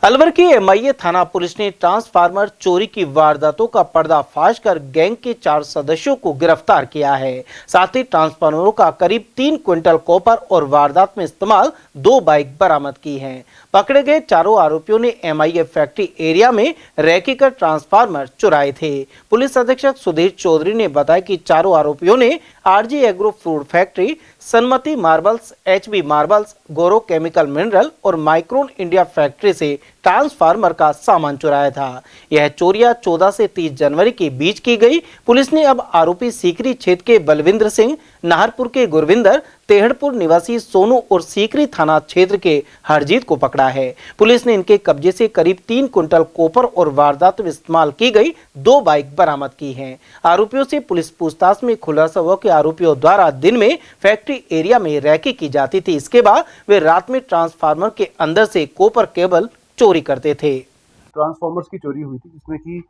अलवर की एमआईए थाना पुलिस ने ट्रांसफार्मर चोरी की वारदातों का पर्दाफाश कर गैंग के 4 सदस्यों को गिरफ्तार किया है। साथ ही ट्रांसफार्मरों का करीब 3 क्विंटल कॉपर और वारदात में इस्तेमाल 2 बाइक बरामद की हैं। पकड़े गए चारों आरोपियों ने एमआईए फैक्ट्री एरिया में रैकी कर ट्रांसफार्मर चुराए थे। पुलिस अधीक्षक सुधीर चौधरी ने बताया कि चारों आरोपियों ने RG agro food factory, Sanmati marbles, HB marbles, Gaurav chemical mineral और माइक्रोन इंडिया फैक्ट्री से ट्रांसफार्मर का सामान चुराया था। यह चोरियां 14 से 30 जनवरी के बीच की गई। पुलिस ने अब आरोपी सीकरी क्षेत्र के बलविंदर सिंह, नाहरपुर के गुरविंदर, तेहड़पुर निवासी सोनू और सीकरी थाना क्षेत्र के हरजीत को पकड़ा है। पुलिस ने इनके कब्जे से करीब 3 क्विंटल कॉपर और वारदात में इस्तेमाल की गई 2 बाइक बरामद की हैं। आरोपियों से पुलिस पूछताछ में खुलासा हुआ कि आरोपियों द्वारा दिन में फैक्ट्री एरिया में रैकी की जाती थी। इसके बाद वे रात में ट्रांसफार्मर के अंदर से कॉपर केबल चोरी करते थे। ट्रांसफार्मर्स की चोरी हुई थी जिसमें कि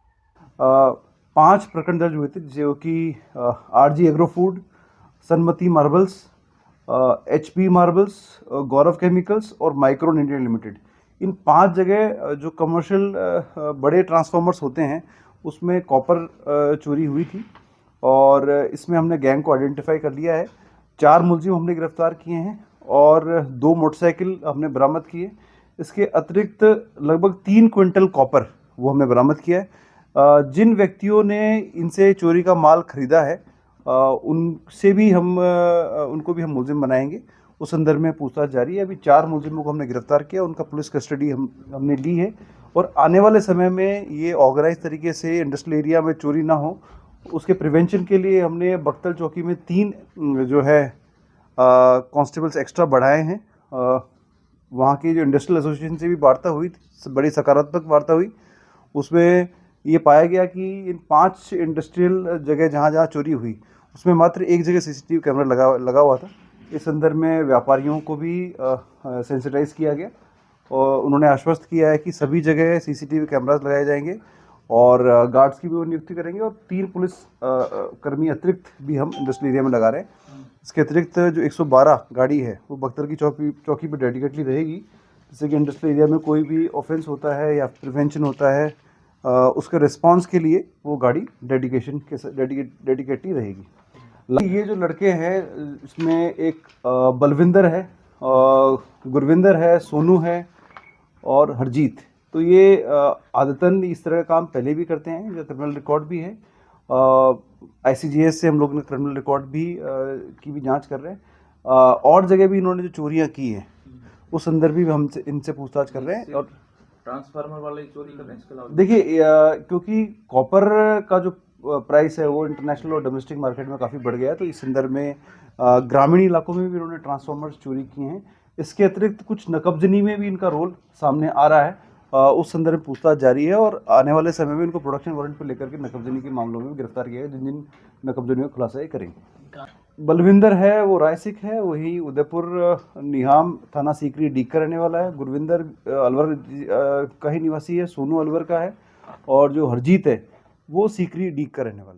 5 प्रकरण दर्ज हुए थे, जो कि RG agro food, Sanmati marbles, HP marbles, Gaurav chemicals और माइक्रोन इंडिया लिमिटेड। इन 5 जगह जो कमर्शियल बड़े ट्रांसफार्मर्स होते हैं उसमें कॉपर चोरी हुई थी और इसमें हमने गैंग को आइडेंटिफाई कर लिया है। 4 मुलजिम हमने गिरफ्तार किए हैं और 2 मोटरसाइकिल हमने बरामद किए। इसके अतिरिक्त लगभग 3 क्विंटल कॉपर वो हमने बरामद किया है। जिन व्यक्तियों ने इनसे चोरी का माल खरीदा है उनसे भी उनको भी हम मुलजिम बनाएंगे। उस संदर्भ में पूछताछ जारी है। अभी 4 मुलजिमों को हमने गिरफ्तार किया, उनका पुलिस कस्टडी हमने ली है और आने वाले समय में ये ऑर्गेनाइज तरीके से इंडस्ट्रियल एरिया में चोरी ना हो, उसके प्रिवेंशन के लिए हमने बख्तल चौकी में 3 जो है कांस्टेबल्स एक्स्ट्रा बढ़ाए हैं। वहाँ की जो इंडस्ट्रियल एसोसिएशन से भी वार्ता हुई, बड़ी सकारात्मक वार्ता हुई। उसमें ये पाया गया कि इन 5 इंडस्ट्रियल जगह जहाँ चोरी हुई उसमें मात्र एक जगह सीसीटीवी कैमरा लगा हुआ था। इस संदर्भ में व्यापारियों को भी सेंसिटाइज किया गया और उन्होंने आश्वस्त किया है कि सभी जगह सीसीटीवी कैमरास लगाए जाएंगे और गार्ड्स की भी नियुक्ति करेंगे और 3 पुलिस कर्मी अतिरिक्त भी हम इंडस्ट्रियल एरिया में लगा रहे हैं। इसके अतिरिक्त जो 112 गाड़ी है वो बख्तर की चौकी पर डेडिकेटली रहेगी, जिससे कि इंडस्ट्रियल एरिया में कोई भी ऑफेंस होता है या प्रिवेंशन होता है उसके रिस्पांस के लिए वो गाड़ी डेडिकेटली रहेगी। ये जो लड़के हैं इसमें एक बलविंदर है, गुरविंदर है, सोनू है और हरजीत। तो ये आदतन इस तरह का काम पहले भी करते हैं, जो क्रिमिनल रिकॉर्ड भी है। आईसीजीएस से हम लोग ने क्रिमिनल रिकॉर्ड भी की भी जांच कर रहे हैं और जगह भी इन्होंने जो चोरियां की हैं उस संदर्भ भी हम इनसे पूछताछ कर रहे हैं। और ट्रांसफार्मर वाले चोरी कर रहे हैं इसके अलावा देखिए, क्योंकि कॉपर का जो प्राइस है वो इंटरनेशनल और डोमेस्टिक मार्केट में काफ़ी बढ़ गया है, तो इस संदर्भ में ग्रामीण इलाकों में भी उन्होंने ट्रांसफार्मर्स चोरी किए हैं। इसके अतिरिक्त कुछ नकबजनी में भी इनका रोल सामने आ रहा है। उस संदर्भ में पूछताछ जारी है और आने वाले समय में इनको प्रोडक्शन वारंट पर लेकर के नकबजनी के मामलों में भी गिरफ्तार किया है, जिन जिन नकबजनियों का खुलासा ये करेंगे। बलविंदर है वो रायसिक है, वही उदयपुर निहाम थाना सीकरी डीग का रहने वाला है। गुरविंदर अलवर का ही निवासी है, सोनू अलवर का है और जो हरजीत है वो सीकरी डीग का रहने वाला है।